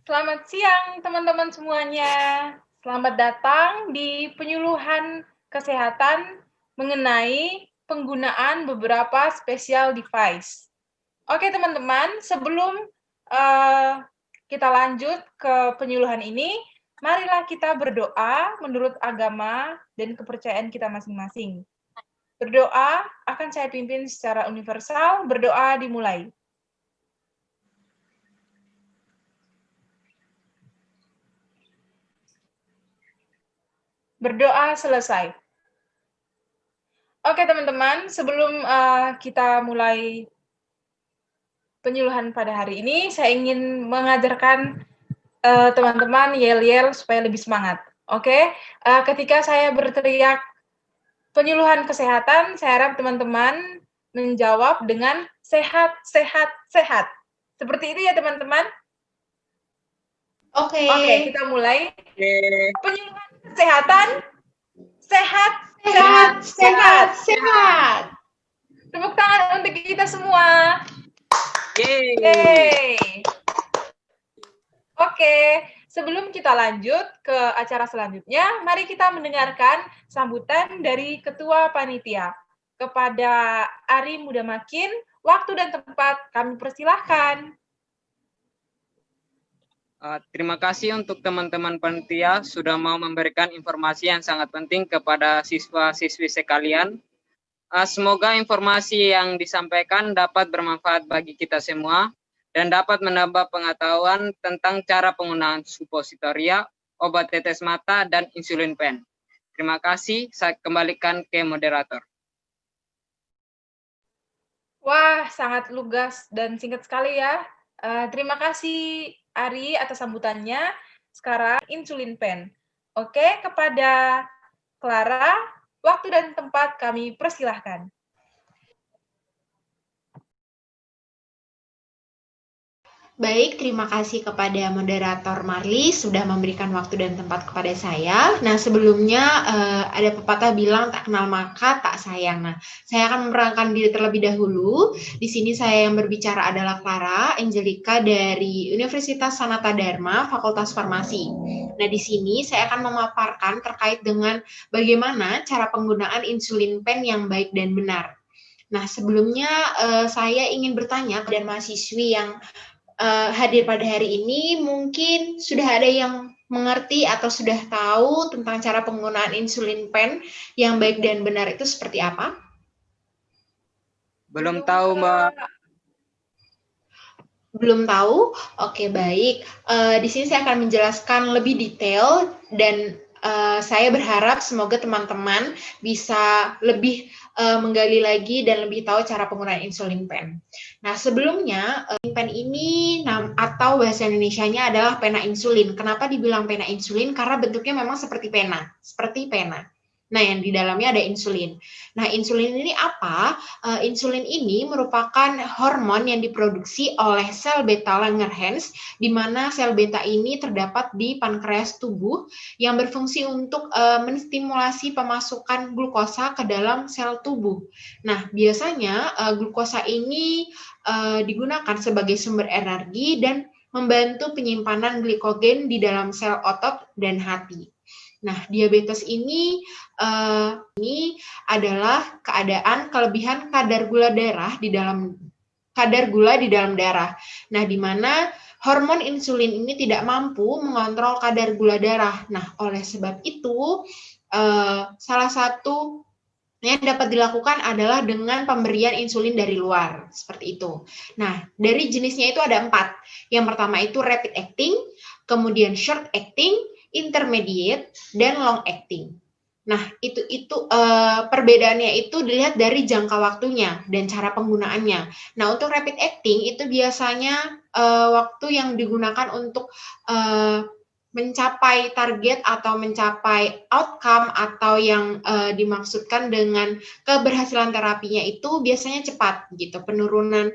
Selamat siang teman-teman semuanya. Selamat datang di penyuluhan kesehatan mengenai penggunaan beberapa special device. Oke teman-teman, sebelum kita lanjut ke penyuluhan ini, marilah kita berdoa menurut agama dan kepercayaan kita masing-masing. Berdoa akan saya pimpin secara universal. Berdoa dimulai. Berdoa selesai. Oke teman-teman, sebelum kita mulai penyuluhan pada hari ini, saya ingin mengajarkan teman-teman yel-yel supaya lebih semangat. Oke, ketika saya berteriak penyuluhan kesehatan, saya harap teman-teman menjawab dengan sehat, sehat, sehat. Seperti itu ya teman-teman. Oke, kita mulai. Penyuluhan kesehatan, sehat, sehat, sehat, sehat. Tepuk tangan untuk kita semua. Yeay. Oke, sebelum kita lanjut ke acara selanjutnya, mari kita mendengarkan sambutan dari Ketua Panitia. Kepada Ari Mudamakin, waktu dan tempat kami persilahkan. Terima kasih untuk teman-teman panitia sudah mau memberikan informasi yang sangat penting kepada siswa-siswi sekalian. Semoga informasi yang disampaikan dapat bermanfaat bagi kita semua dan dapat menambah pengetahuan tentang cara penggunaan supositoria, obat tetes mata, dan insulin pen. Terima kasih, saya kembalikan ke moderator. Wah, sangat lugas dan singkat sekali ya. Terima kasih Ari atas sambutannya. Sekarang insulin pen. Oke, kepada Clara, waktu dan tempat kami persilahkan. Baik, terima kasih kepada moderator Marli sudah memberikan waktu dan tempat kepada saya. Nah, sebelumnya ada pepatah bilang tak kenal maka tak sayang. Nah, saya akan memperkenalkan diri terlebih dahulu. Di sini saya yang berbicara adalah Clara Angelica dari Universitas Sanata Dharma, Fakultas Farmasi. Nah, di sini saya akan memaparkan terkait dengan bagaimana cara penggunaan insulin pen yang baik dan benar. Nah, sebelumnya saya ingin bertanya kepada mahasiswi yang hadir pada hari ini, mungkin sudah ada yang mengerti atau sudah tahu tentang cara penggunaan insulin pen yang baik dan benar itu seperti apa? Belum tahu, Mbak. Belum tahu? Oke, baik. Di sini saya akan menjelaskan lebih detail dan saya berharap semoga teman-teman bisa lebih menggali lagi dan lebih tahu cara penggunaan insulin pen. Nah, sebelumnya pen ini atau bahasa Indonesianya adalah pena insulin. Kenapa dibilang pena insulin? Karena bentuknya memang seperti pena, Nah, yang di dalamnya ada insulin. Nah, insulin ini apa? Insulin ini merupakan hormon yang diproduksi oleh sel beta Langerhans, di mana sel beta ini terdapat di pankreas tubuh yang berfungsi untuk menstimulasi pemasukan glukosa ke dalam sel tubuh. Nah, biasanya glukosa ini digunakan sebagai sumber energi dan membantu penyimpanan glikogen di dalam sel otot dan hati. Nah, diabetes ini adalah keadaan kelebihan kadar gula di dalam darah. Nah, di mana hormon insulin ini tidak mampu mengontrol kadar gula darah. Nah, oleh sebab itu, salah satu yang dapat dilakukan adalah dengan pemberian insulin dari luar, seperti itu. Nah, dari jenisnya itu ada 4. Yang pertama itu rapid acting, kemudian short acting, intermediate, dan long acting. Nah, itu perbedaannya itu dilihat dari jangka waktunya dan cara penggunaannya. Nah, untuk rapid acting itu biasanya waktu yang digunakan untuk mencapai target atau mencapai outcome atau yang dimaksudkan dengan keberhasilan terapinya itu biasanya cepat gitu. Penurunan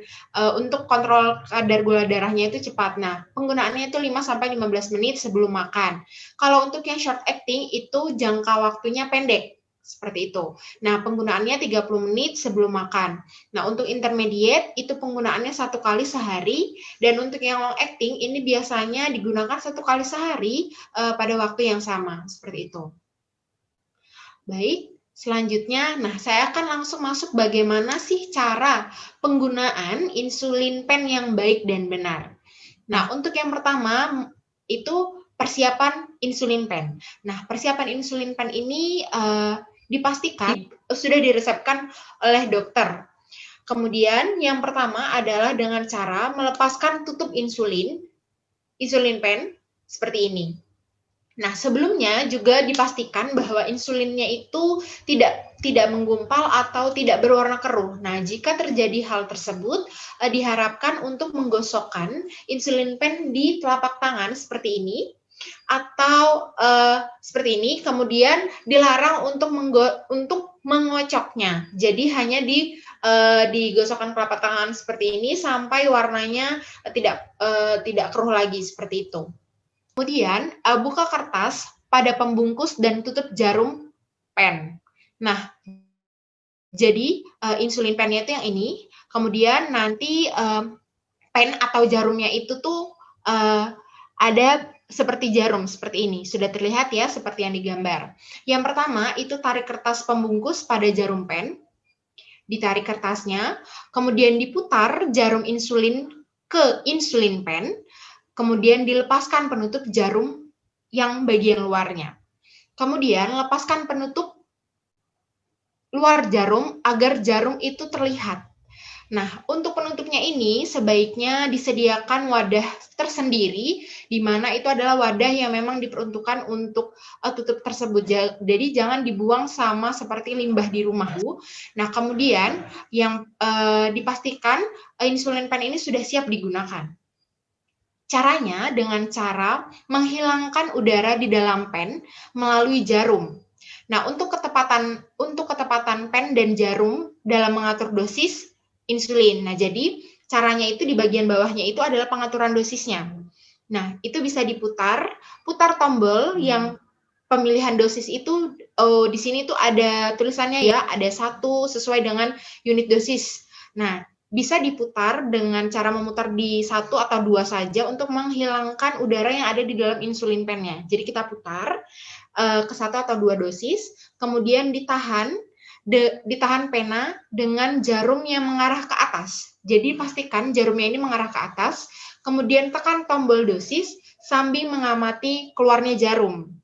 untuk kontrol kadar gula darahnya itu cepat. Nah, penggunaannya itu 5-15 menit sebelum makan. Kalau untuk yang short acting itu jangka waktunya pendek, seperti itu. Nah, penggunaannya 30 menit sebelum makan. Nah, untuk intermediate itu penggunaannya 1 kali sehari, dan untuk yang long acting ini biasanya digunakan 1 kali sehari pada waktu yang sama, seperti itu. Baik, selanjutnya, nah saya akan langsung masuk bagaimana sih cara penggunaan insulin pen yang baik dan benar. Nah, untuk yang pertama itu persiapan insulin pen. Nah, persiapan insulin pen ini dipastikan sudah diresepkan oleh dokter. Kemudian yang pertama adalah dengan cara melepaskan tutup insulin pen seperti ini. Nah, sebelumnya juga dipastikan bahwa insulinnya itu tidak menggumpal atau tidak berwarna keruh. Nah, jika terjadi hal tersebut, diharapkan untuk menggosokkan insulin pen di telapak tangan seperti ini, atau seperti ini, kemudian dilarang untuk mengocoknya. Jadi hanya digosokkan telapak tangan seperti ini sampai warnanya tidak keruh lagi seperti itu. Kemudian buka kertas pada pembungkus dan tutup jarum pen. Nah, jadi insulin pennya itu yang ini. Kemudian nanti pen atau jarumnya itu tuh ada seperti jarum seperti ini. Sudah terlihat ya seperti yang digambar. Yang pertama itu tarik kertas pembungkus pada jarum pen. Ditarik kertasnya, kemudian diputar jarum insulin ke insulin pen. Kemudian dilepaskan penutup jarum yang bagian luarnya. Kemudian lepaskan penutup luar jarum agar jarum itu terlihat. Nah, untuk penutupnya ini sebaiknya disediakan wadah tersendiri, di mana itu adalah wadah yang memang diperuntukkan untuk tutup tersebut. Jadi jangan dibuang sama seperti limbah di rumahku. Nah, kemudian yang dipastikan insulin pen ini sudah siap digunakan. Caranya dengan cara menghilangkan udara di dalam pen melalui jarum. Nah, untuk ketepatan pen dan jarum dalam mengatur dosis insulin. Nah, jadi caranya itu di bagian bawahnya itu adalah pengaturan dosisnya. Nah, itu bisa putar tombol yang pemilihan dosis itu di sini tuh ada tulisannya ya, ada 1 sesuai dengan unit dosis. Nah, bisa diputar dengan cara memutar di 1 atau 2 saja untuk menghilangkan udara yang ada di dalam insulin pennya. Jadi kita putar ke 1 atau 2 dosis, kemudian ditahan pena dengan jarum yang mengarah ke atas. Jadi pastikan jarumnya ini mengarah ke atas, kemudian tekan tombol dosis sambil mengamati keluarnya jarum.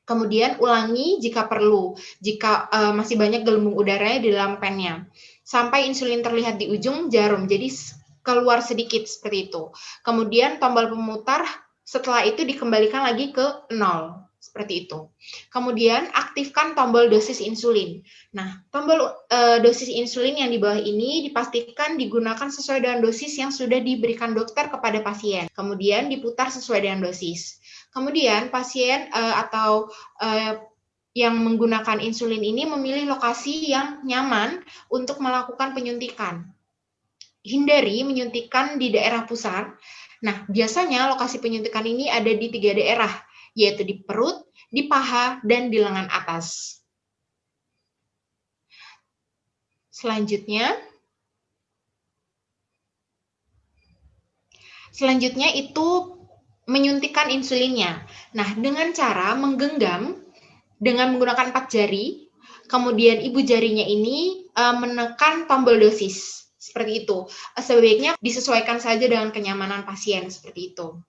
Kemudian ulangi jika perlu, jika masih banyak gelembung udaranya di dalam pennya. Sampai insulin terlihat di ujung jarum, jadi keluar sedikit seperti itu. Kemudian tombol pemutar setelah itu dikembalikan lagi ke 0, seperti itu. Kemudian aktifkan tombol dosis insulin. Nah, tombol dosis insulin yang di bawah ini dipastikan digunakan sesuai dengan dosis yang sudah diberikan dokter kepada pasien. Kemudian diputar sesuai dengan dosis. Kemudian pasien atau yang menggunakan insulin ini memilih lokasi yang nyaman untuk melakukan penyuntikan. Hindari menyuntikkan di daerah pusar. Nah, biasanya lokasi penyuntikan ini ada di 3 daerah, yaitu di perut, di paha, dan di lengan atas. Selanjutnya itu menyuntikkan insulinnya. Nah, dengan cara menggenggam dengan menggunakan 4 jari, kemudian ibu jarinya ini menekan tombol dosis, seperti itu. Sebaiknya disesuaikan saja dengan kenyamanan pasien, seperti itu.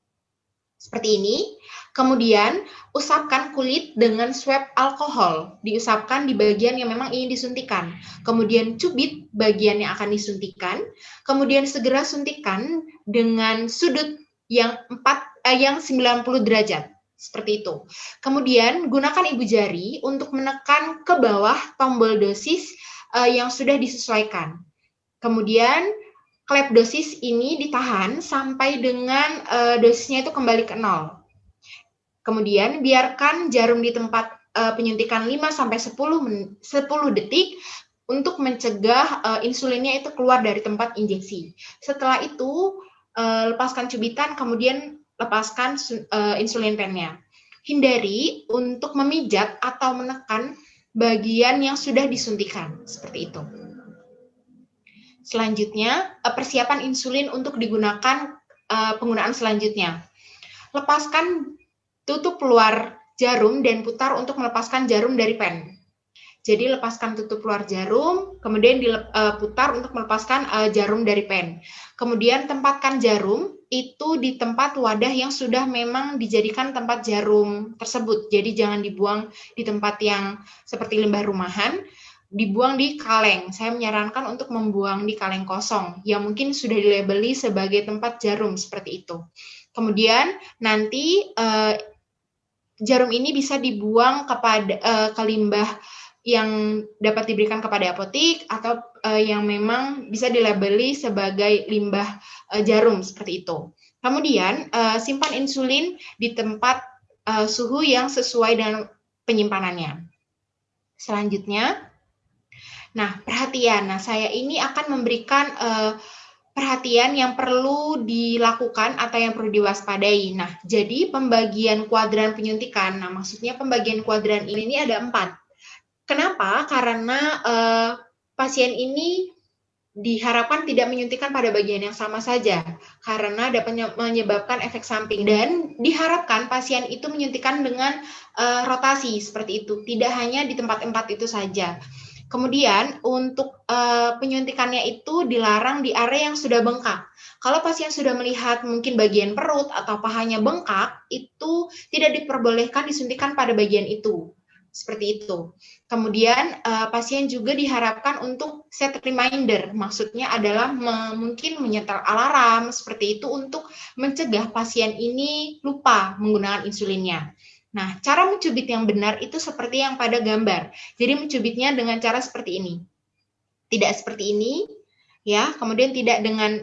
Seperti ini. Kemudian, usapkan kulit dengan swab alkohol. Diusapkan di bagian yang memang ingin disuntikan. Kemudian cubit bagian yang akan disuntikan. Kemudian segera suntikan dengan sudut yang 90 derajat. Seperti itu. Kemudian gunakan ibu jari untuk menekan ke bawah tombol dosis yang sudah disesuaikan. Kemudian klep dosis ini ditahan sampai dengan dosisnya itu kembali ke 0. Kemudian biarkan jarum di tempat penyuntikan 5-10 detik untuk mencegah insulinnya itu keluar dari tempat injeksi. Setelah itu lepaskan cubitan, kemudian lepaskan insulin pennya. Hindari untuk memijat atau menekan bagian yang sudah disuntikan, seperti itu. Selanjutnya, persiapan insulin untuk digunakan penggunaan selanjutnya. Lepaskan tutup luar jarum dan putar untuk melepaskan jarum dari pen. Jadi lepaskan tutup luar jarum, kemudian diputar untuk melepaskan jarum dari pen. Kemudian tempatkan jarum itu di tempat wadah yang sudah memang dijadikan tempat jarum tersebut. Jadi jangan dibuang di tempat yang seperti limbah rumahan, dibuang di kaleng. Saya menyarankan untuk membuang di kaleng kosong yang mungkin sudah dilabeli sebagai tempat jarum seperti itu. Kemudian nanti jarum ini bisa dibuang ke limbah yang dapat diberikan kepada apotik atau yang memang bisa dilabeli sebagai limbah jarum seperti itu. Kemudian simpan insulin di tempat suhu yang sesuai dengan penyimpanannya. Selanjutnya, nah perhatian. Nah saya ini akan memberikan perhatian yang perlu dilakukan atau yang perlu diwaspadai. Nah, jadi pembagian kuadran penyuntikan. Nah, maksudnya pembagian kuadran ini ada 4. Kenapa? Karena pasien ini diharapkan tidak menyuntikkan pada bagian yang sama saja, karena dapat menyebabkan efek samping. Dan diharapkan pasien itu menyuntikkan dengan rotasi seperti itu, tidak hanya di tempat-tempat itu saja. Kemudian untuk penyuntikannya itu dilarang di area yang sudah bengkak. Kalau pasien sudah melihat mungkin bagian perut atau pahanya bengkak, itu tidak diperbolehkan disuntikan pada bagian itu. Seperti itu. Kemudian pasien juga diharapkan untuk set reminder, maksudnya adalah mungkin menyetel alarm seperti itu untuk mencegah pasien ini lupa menggunakan insulinnya. Nah, cara mencubit yang benar itu seperti yang pada gambar. Jadi mencubitnya dengan cara seperti ini. Tidak seperti ini, ya. Kemudian tidak dengan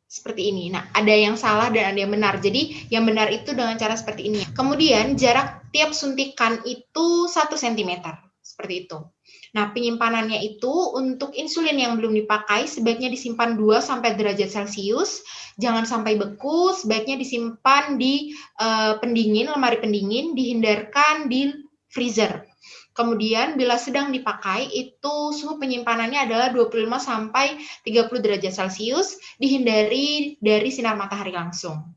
seperti ini. Nah, ada yang salah dan ada yang benar. Jadi, yang benar itu dengan cara seperti ini. Kemudian, jarak tiap suntikan itu 1 cm. Seperti itu. Nah, penyimpanannya itu untuk insulin yang belum dipakai sebaiknya disimpan 2 derajat Celcius. Jangan sampai beku, sebaiknya disimpan di pendingin, lemari pendingin, dihindarkan di freezer. Kemudian bila sedang dipakai itu suhu penyimpanannya adalah 25 sampai 30 derajat Celcius, dihindari dari sinar matahari langsung.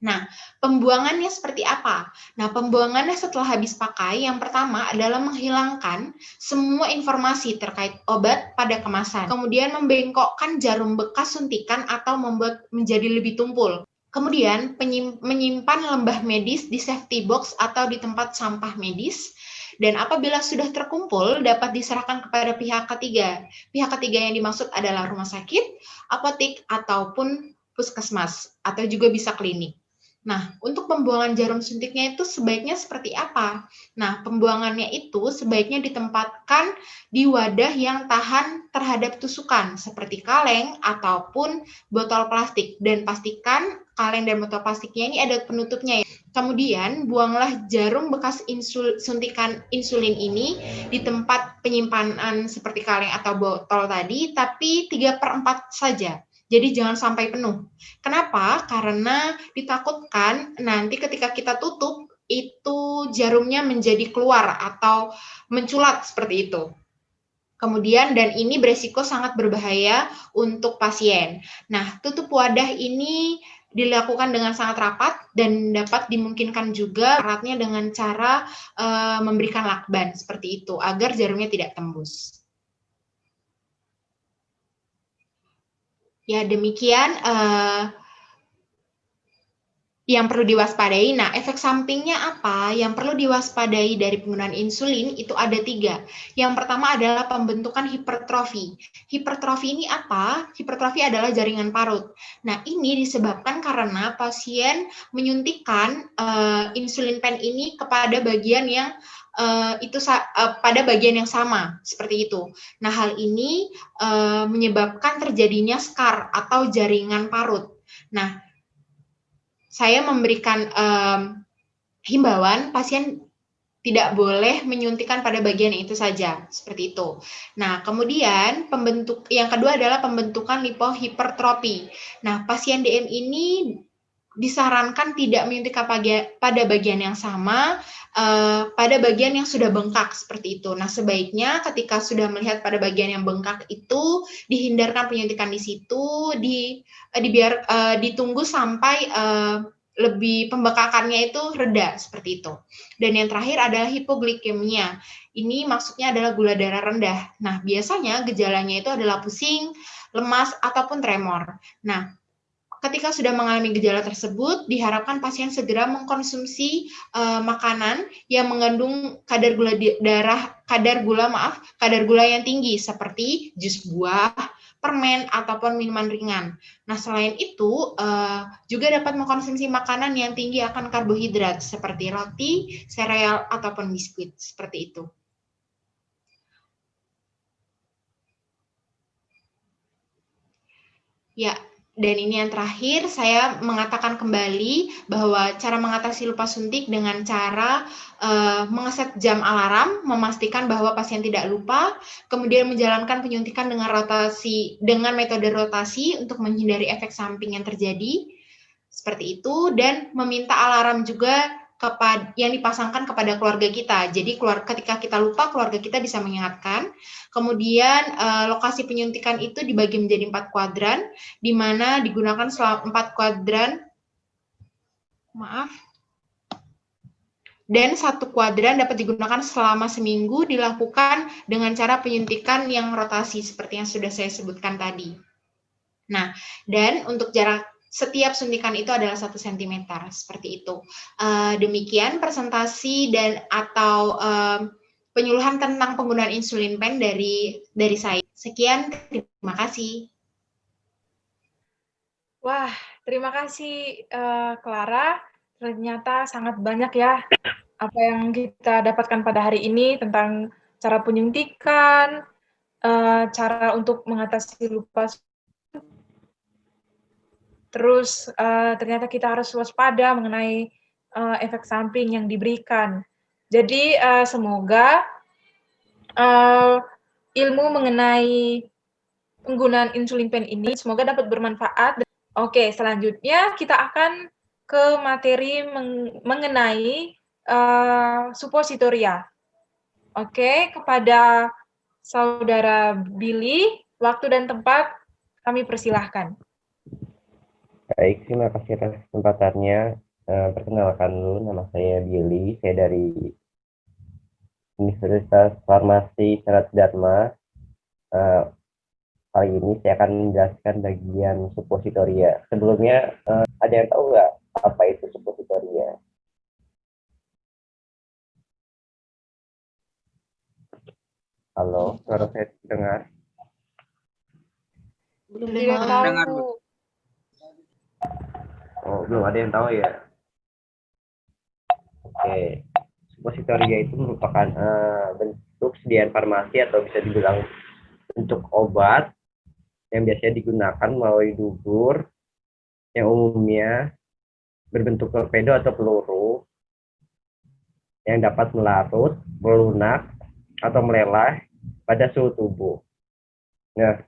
Nah, pembuangannya seperti apa? Nah, pembuangannya setelah habis pakai, yang pertama adalah menghilangkan semua informasi terkait obat pada kemasan. Kemudian membengkokkan jarum bekas suntikan atau membuat menjadi lebih tumpul. Kemudian menyimpan limbah medis di safety box atau di tempat sampah medis. Dan apabila sudah terkumpul, dapat diserahkan kepada pihak ketiga. Pihak ketiga yang dimaksud adalah rumah sakit, apotik, ataupun puskesmas, atau juga bisa klinik. Nah, untuk pembuangan jarum suntiknya itu sebaiknya seperti apa? Nah, pembuangannya itu sebaiknya ditempatkan di wadah yang tahan terhadap tusukan, seperti kaleng ataupun botol plastik. Dan pastikan kaleng dan botol plastiknya ini ada penutupnya ya. Kemudian, buanglah jarum bekas suntikan insulin ini di tempat penyimpanan seperti kaleng atau botol tadi, tapi 3/4 saja. Jadi jangan sampai penuh. Kenapa? Karena ditakutkan nanti ketika kita tutup, itu jarumnya menjadi keluar atau menculat seperti itu. Kemudian, dan ini beresiko sangat berbahaya untuk pasien. Nah, tutup wadah ini dilakukan dengan sangat rapat dan dapat dimungkinkan juga eratnya dengan cara memberikan lakban seperti itu agar jarumnya tidak tembus. Ya, demikian yang perlu diwaspadai. Nah, efek sampingnya apa? Yang perlu diwaspadai dari penggunaan insulin itu ada 3. Yang pertama adalah pembentukan hipertrofi. Hipertrofi ini apa? Hipertrofi adalah jaringan parut. Nah, ini disebabkan karena pasien menyuntikkan insulin pen ini kepada bagian yang pada bagian yang sama, seperti itu. Nah, hal ini menyebabkan terjadinya scar atau jaringan parut. Nah, saya memberikan himbauan pasien tidak boleh menyuntikkan pada bagian itu saja, seperti itu. Nah, kemudian yang kedua adalah pembentukan lipohipertrofi. Nah, pasien DM ini disarankan tidak menyuntik pada bagian yang sama, pada bagian yang sudah bengkak seperti itu. Nah, sebaiknya ketika sudah melihat pada bagian yang bengkak itu dihindarkan penyuntikan di situ, ditunggu sampai lebih pembekakannya itu reda seperti itu. Dan yang terakhir adalah hipoglikemia. Ini maksudnya adalah gula darah rendah. Nah, biasanya gejalanya itu adalah pusing, lemas, ataupun tremor. Nah, ketika sudah mengalami gejala tersebut, diharapkan pasien segera mengkonsumsi makanan yang mengandung kadar gula yang tinggi seperti jus buah, permen ataupun minuman ringan. Nah, selain itu juga dapat mengkonsumsi makanan yang tinggi akan karbohidrat seperti roti, sereal ataupun biskuit seperti itu. Ya, dan ini yang terakhir, saya mengatakan kembali bahwa cara mengatasi lupa suntik dengan cara mengeset jam alarm, memastikan bahwa pasien tidak lupa, kemudian menjalankan penyuntikan dengan metode rotasi untuk menghindari efek samping yang terjadi, seperti itu, dan meminta alarm juga yang dipasangkan kepada keluarga kita. Jadi ketika kita lupa, keluarga kita bisa mengingatkan. Kemudian lokasi penyuntikan itu dibagi menjadi 4 kuadran, di mana digunakan selama 4 kuadran, dan 1 kuadran dapat digunakan selama seminggu, dilakukan dengan cara penyuntikan yang rotasi seperti yang sudah saya sebutkan tadi. Nah, dan untuk jarak setiap suntikan itu adalah 1 cm, seperti itu. Demikian presentasi atau penyuluhan tentang penggunaan insulin pen dari saya. Sekian, terima kasih. Wah, terima kasih Clara. Ternyata sangat banyak ya apa yang kita dapatkan pada hari ini tentang cara penyuntikan, cara untuk mengatasi lupa. Terus ternyata kita harus waspada mengenai efek samping yang diberikan. Jadi semoga ilmu mengenai penggunaan insulin pen ini semoga dapat bermanfaat. Oke, selanjutnya kita akan ke materi mengenai supositoria. Oke, kepada Saudara Billy, waktu dan tempat kami persilahkan. Baik, terima kasih atas kesempatannya. Perkenalkan dulu, nama saya Billy, saya dari Universitas Farmasi Serat Dharma. Kali ini saya akan menjelaskan bagian supositoria. Sebelumnya, ada yang tahu nggak apa itu supositoria? Halo, suara saya dengar? Belum dengar. Oh, belum ada yang tahu ya? Oke, supositoria itu merupakan bentuk sediaan farmasi atau bisa dibilang bentuk obat yang biasanya digunakan melalui dubur yang umumnya berbentuk torpedo atau peluru yang dapat melarut, melunak, atau meleleh pada suhu tubuh. Nah,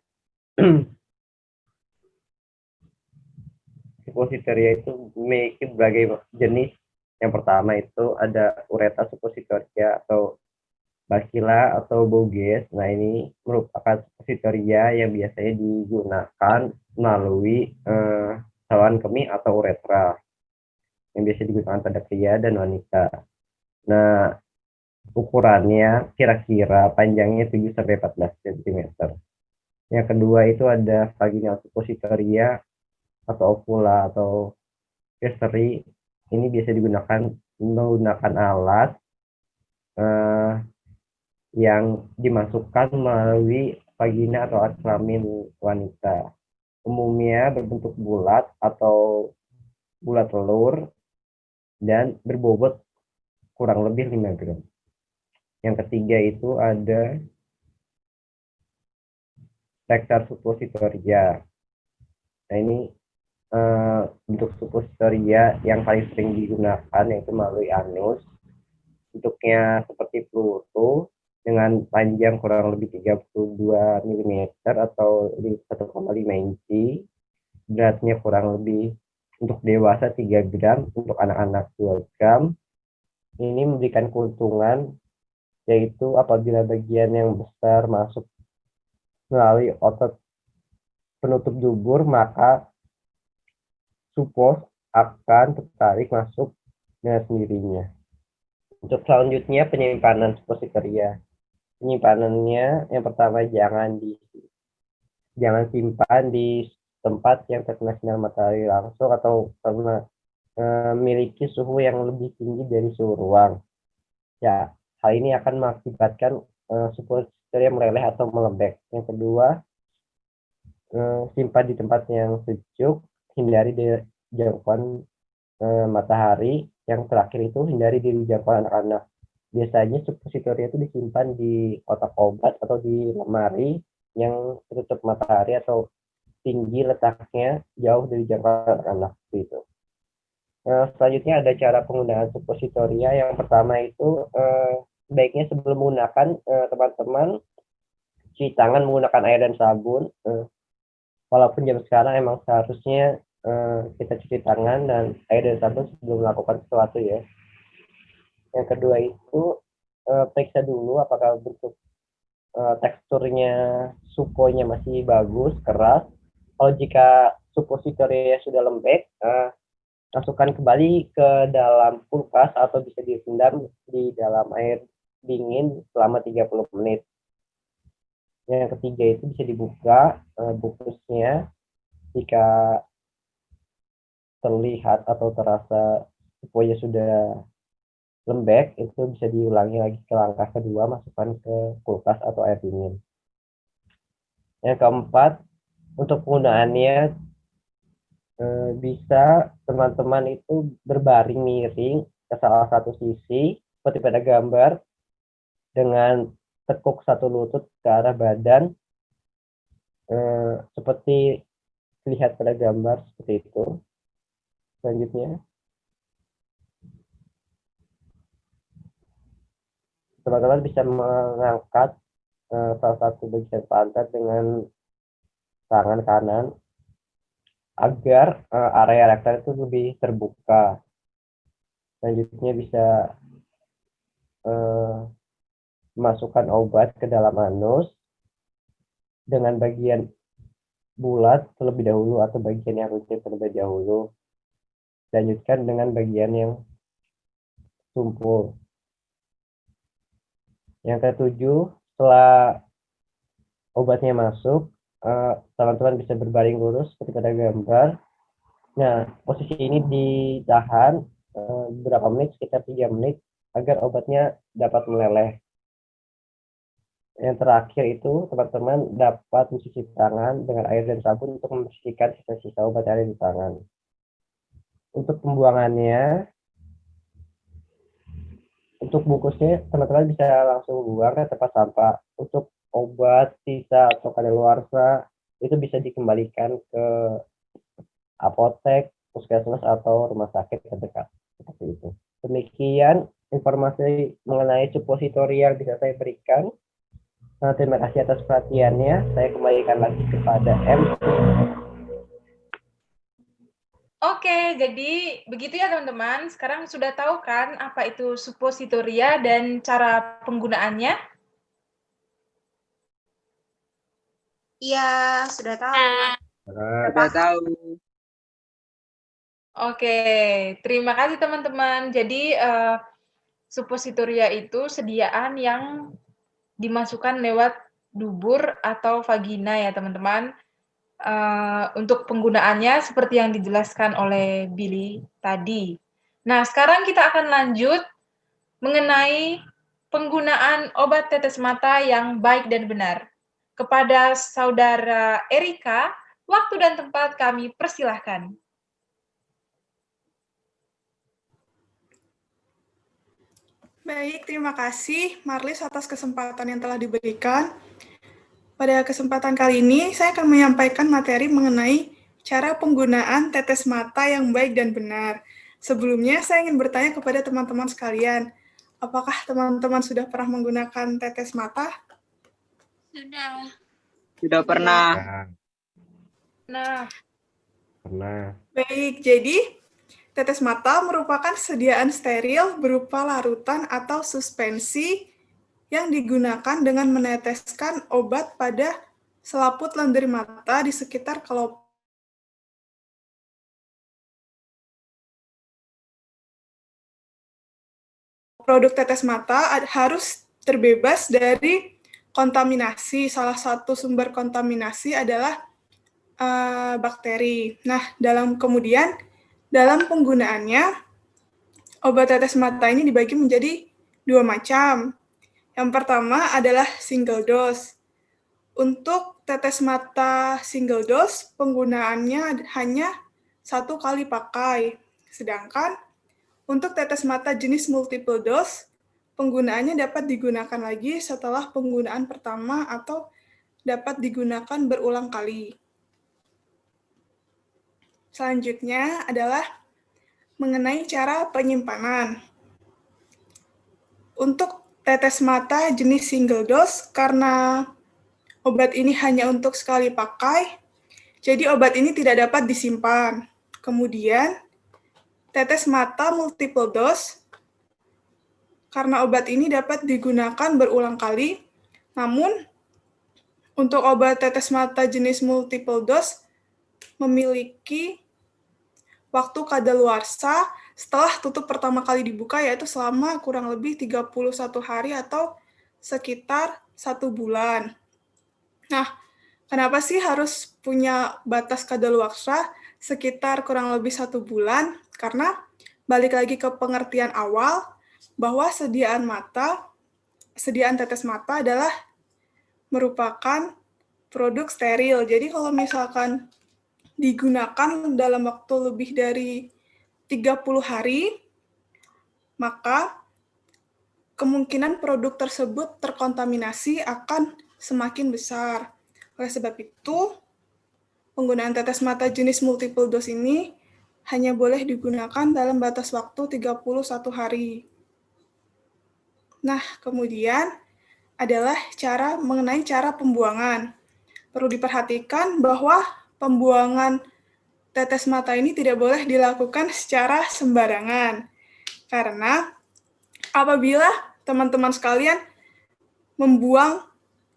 supositoria itu memiliki berbagai jenis. Yang pertama itu ada ureta supositoria atau Bacilla atau Boges. Nah, ini merupakan supositoria yang biasanya digunakan melalui saluran kemih atau uretra yang biasa digunakan pada pria dan wanita. Nah, ukurannya kira-kira panjangnya 7-14 cm. Yang kedua itu ada vaginal supositoria atau ovula atau pessary. Ini biasa digunakan menggunakan alat yang dimasukkan melalui vagina atau alat kelamin wanita. Umumnya berbentuk bulat atau bulat telur dan berbobot kurang lebih 5 gram. Yang ketiga itu ada Rectal supositoria. Nah, ini bentuk supositoria yang paling sering digunakan yaitu melalui anus. Bentuknya seperti peluru dengan panjang kurang lebih 32 mm atau 1,5 inci. Beratnya kurang lebih untuk dewasa 3 gram, untuk anak-anak 2 gram. Ini memberikan keuntungan, yaitu apabila bagian yang besar masuk melalui otot penutup dubur, maka supos akan tertarik masuk dengan sendirinya. Untuk selanjutnya penyimpanan suppositoria. Penyimpanannya yang pertama jangan simpan di tempat yang terkena sinar matahari langsung atau karena memiliki suhu yang lebih tinggi dari suhu ruang. Ya, hal ini akan mengakibatkan suppositoria meleleh atau melembek. Yang kedua, simpan di tempat yang sejuk, hindari dari jangkauan matahari. Yang terakhir itu hindari dari jangkauan anak-anak. Biasanya suppositoria itu disimpan di kotak obat atau di lemari yang tertutup matahari atau tinggi letaknya jauh dari jangkauan anak-anak itu. Selanjutnya ada cara penggunaan suppositoria. Yang pertama itu baiknya sebelum menggunakan teman-teman cuci tangan menggunakan air dan sabun. Walaupun jam sekarang emang seharusnya kita cuci tangan dan air dan sabun sebelum melakukan sesuatu ya. Yang kedua itu periksa dulu apakah bentuk teksturnya suponya masih bagus, keras. Kalau jika suppositoria sudah lembek, masukkan kembali ke dalam kulkas atau bisa direndam di dalam air dingin selama 30 menit. Yang ketiga itu bisa dibuka bungkusnya. Jika terlihat atau terasa suponya sudah lembek, itu bisa diulangi lagi ke langkah kedua, masukkan ke kulkas atau air dingin. Yang keempat, untuk penggunaannya bisa teman-teman itu berbaring miring ke salah satu sisi, seperti pada gambar, dengan tekuk satu lutut ke arah badan, seperti terlihat pada gambar seperti itu. Selanjutnya, teman-teman bisa mengangkat salah satu bagian pantat dengan tangan kanan agar area rektal itu lebih terbuka. Selanjutnya bisa masukkan obat ke dalam anus dengan bagian bulat terlebih dahulu atau bagian yang runcit terlebih dahulu. Lanjutkan dengan bagian yang tumpul. Yang ketujuh, setelah obatnya masuk, teman-teman bisa berbaring lurus seperti pada gambar. Nah, posisi ini ditahan beberapa menit, sekitar 3 menit, agar obatnya dapat meleleh. Yang terakhir itu, teman-teman dapat mencuci tangan dengan air dan sabun untuk membersihkan sisa-sisa obat yang ada di tangan. Untuk pembuangannya, untuk bungkusnya, teman-teman bisa langsung buang ke tempat sampah. Untuk obat, sisa, atau kadaluarsa, itu bisa dikembalikan ke apotek, puskesmas, atau rumah sakit terdekat. Seperti itu. Demikian informasi mengenai suppositoria yang bisa saya berikan. Terima kasih atas perhatiannya. Saya kembalikan lagi kepada M. Oke, jadi begitu ya teman-teman. Sekarang sudah tahu kan apa itu suppositoria dan cara penggunaannya? Iya, sudah tahu. Sudah tahu. Oke, terima kasih teman-teman. Jadi suppositoria itu sediaan yang dimasukkan lewat dubur atau vagina ya teman-teman. Untuk penggunaannya seperti yang dijelaskan oleh Billy tadi. Nah, sekarang kita akan lanjut mengenai penggunaan obat tetes mata yang baik dan benar. Kepada Saudara Erika, waktu dan tempat kami persilahkan. Baik, terima kasih Marlis atas kesempatan yang telah diberikan. Pada kesempatan kali ini, saya akan menyampaikan materi mengenai cara penggunaan tetes mata yang baik dan benar. Sebelumnya, saya ingin bertanya kepada teman-teman sekalian, apakah teman-teman sudah pernah menggunakan tetes mata? Sudah pernah. Nah, Pernah. Baik, jadi tetes mata merupakan sediaan steril berupa larutan atau suspensi yang digunakan dengan meneteskan obat pada selaput lendir mata di sekitar kelopak. Produk tetes mata harus terbebas dari kontaminasi. Salah satu sumber kontaminasi adalah bakteri. Nah, dalam penggunaannya, obat tetes mata ini dibagi menjadi 2 macam. Yang pertama adalah single dose. Untuk tetes mata single dose, penggunaannya hanya 1 kali pakai. Sedangkan untuk tetes mata jenis multiple dose, penggunaannya dapat digunakan lagi setelah penggunaan pertama atau dapat digunakan berulang kali. Selanjutnya adalah mengenai cara penyimpanan. Untuk tetes mata jenis single dose, karena obat ini hanya untuk sekali pakai, jadi obat ini tidak dapat disimpan. Kemudian, tetes mata multiple dose, karena obat ini dapat digunakan berulang kali, namun untuk obat tetes mata jenis multiple dose memiliki waktu kadaluarsa setelah tutup pertama kali dibuka, yaitu selama kurang lebih 31 hari atau sekitar 1 bulan. Nah, kenapa sih harus punya batas kadaluarsa sekitar kurang lebih 1 bulan? Karena balik lagi ke pengertian awal, bahwa sediaan tetes mata adalah merupakan produk steril. Jadi kalau misalkan digunakan dalam waktu lebih dari 30 hari, maka kemungkinan produk tersebut terkontaminasi akan semakin besar. Oleh sebab itu, penggunaan tetes mata jenis multiple dose ini hanya boleh digunakan dalam batas waktu 31 hari. Nah, kemudian adalah mengenai cara pembuangan. Perlu diperhatikan bahwa pembuangan tetes mata ini tidak boleh dilakukan secara sembarangan. Karena apabila teman-teman sekalian membuang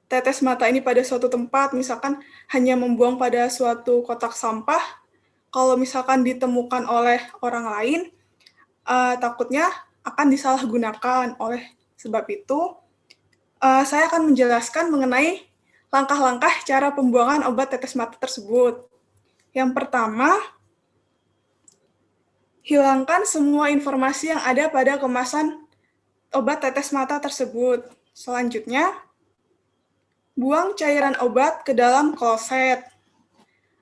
tetes mata ini pada suatu tempat, misalkan hanya membuang pada suatu kotak sampah, kalau misalkan ditemukan oleh orang lain, takutnya akan disalahgunakan. Oleh sebab itu, saya akan menjelaskan mengenai langkah-langkah cara pembuangan obat tetes mata tersebut. Yang pertama, hilangkan semua informasi yang ada pada kemasan obat tetes mata tersebut. Selanjutnya, buang cairan obat ke dalam kloset.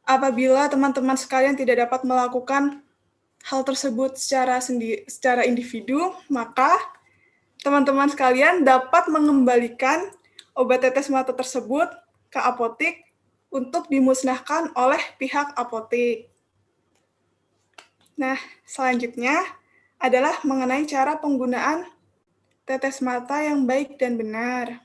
Apabila teman-teman sekalian tidak dapat melakukan hal tersebut secara individu, maka teman-teman sekalian dapat mengembalikan obat tetes mata tersebut ke apotik untuk dimusnahkan oleh pihak apotik. Nah, selanjutnya adalah mengenai cara penggunaan tetes mata yang baik dan benar.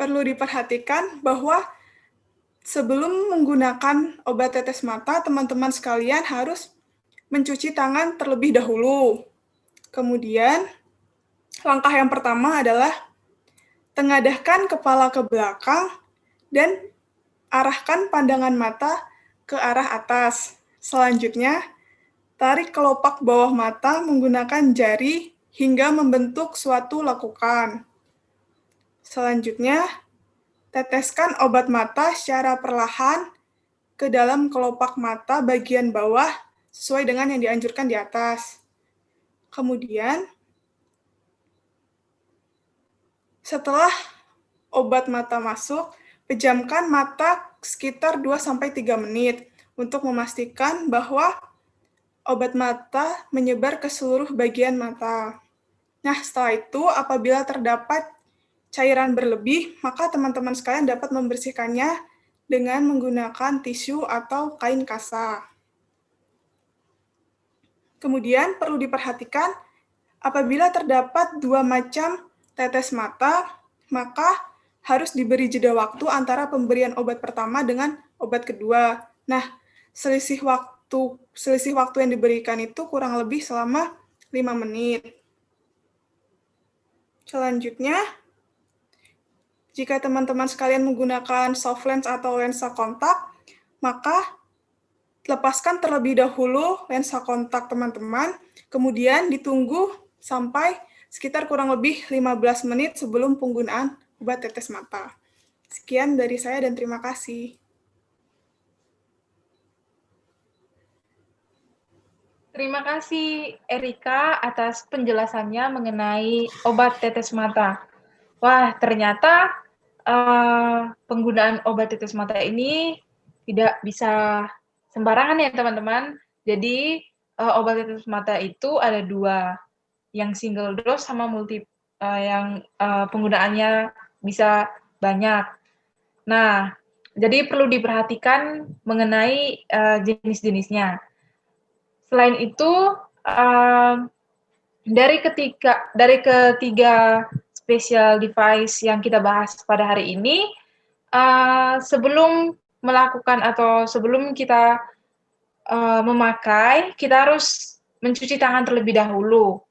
Perlu diperhatikan bahwa sebelum menggunakan obat tetes mata, teman-teman sekalian harus mencuci tangan terlebih dahulu. Kemudian, langkah yang pertama adalah tengadahkan kepala ke belakang dan arahkan pandangan mata ke arah atas. Selanjutnya, tarik kelopak bawah mata menggunakan jari hingga membentuk suatu lekukan. Selanjutnya, teteskan obat mata secara perlahan ke dalam kelopak mata bagian bawah sesuai dengan yang dianjurkan di atas. Kemudian, setelah obat mata masuk, pejamkan mata sekitar 2-3 menit untuk memastikan bahwa obat mata menyebar ke seluruh bagian mata. Nah, setelah itu, apabila terdapat cairan berlebih, maka teman-teman sekalian dapat membersihkannya dengan menggunakan tisu atau kain kasa. Kemudian perlu diperhatikan Apabila terdapat 2 macam tetes mata, maka harus diberi jeda waktu antara pemberian obat pertama dengan obat kedua. Nah, selisih waktu yang diberikan itu kurang lebih selama 5 menit. Selanjutnya, jika teman-teman sekalian menggunakan soft lens atau lensa kontak, maka lepaskan terlebih dahulu lensa kontak teman-teman, kemudian ditunggu sampai sekitar kurang lebih 15 menit sebelum penggunaan obat tetes mata. Sekian dari saya dan terima kasih. Terima kasih Erika atas penjelasannya mengenai obat tetes mata. Wah, ternyata penggunaan obat tetes mata ini tidak bisa sembarangan ya teman-teman. Jadi obat tetes mata itu ada 2, yang single dose sama yang penggunaannya bisa banyak. Nah, jadi perlu diperhatikan mengenai jenis-jenisnya. Selain itu, dari ketiga special device yang kita bahas pada hari ini, sebelum melakukan atau sebelum kita memakai, kita harus mencuci tangan terlebih dahulu.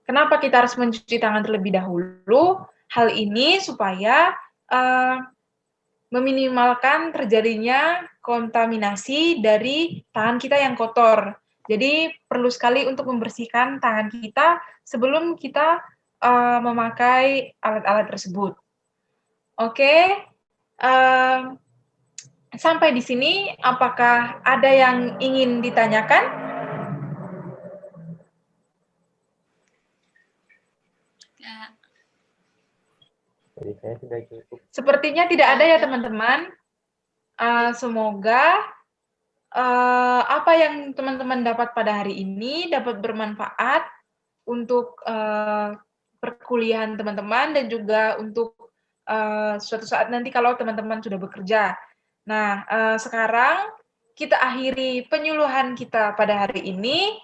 Kenapa kita harus mencuci tangan terlebih dahulu? Hal ini supaya meminimalkan terjadinya kontaminasi dari tangan kita yang kotor. Jadi perlu sekali untuk membersihkan tangan kita sebelum kita memakai alat-alat tersebut. Oke, sampai di sini apakah ada yang ingin ditanyakan? Jadi saya sudah cukup. Sepertinya tidak ada ya teman-teman. Semoga apa yang teman-teman dapat pada hari ini dapat bermanfaat untuk perkuliahan teman-teman dan juga untuk suatu saat nanti kalau teman-teman sudah bekerja. Nah, sekarang kita akhiri penyuluhan kita pada hari ini.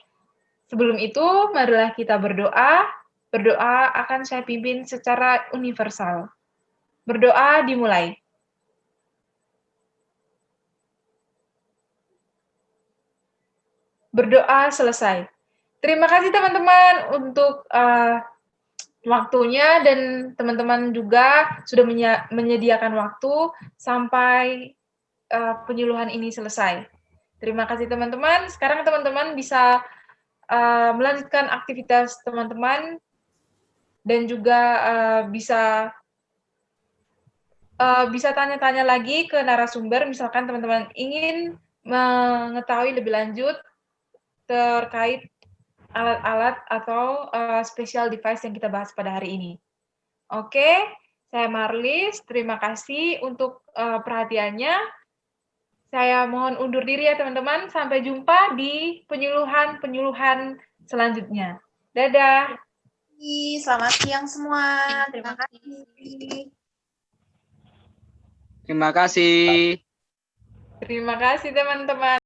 Sebelum itu, marilah kita berdoa. Berdoa akan saya pimpin secara universal. Berdoa dimulai. Berdoa selesai. Terima kasih teman-teman untuk waktunya dan teman-teman juga sudah menyediakan waktu sampai penyuluhan ini selesai. Terima kasih teman-teman. Sekarang teman-teman bisa melanjutkan aktivitas teman-teman dan juga bisa tanya-tanya lagi ke narasumber, misalkan teman-teman ingin mengetahui lebih lanjut terkait alat-alat atau special device yang kita bahas pada hari ini. Oke, saya Marlis, terima kasih untuk perhatiannya. Saya mohon undur diri ya teman-teman, sampai jumpa di penyuluhan-penyuluhan selanjutnya. Dadah. Selamat siang semua. Terima kasih. Terima kasih. Terima kasih teman-teman.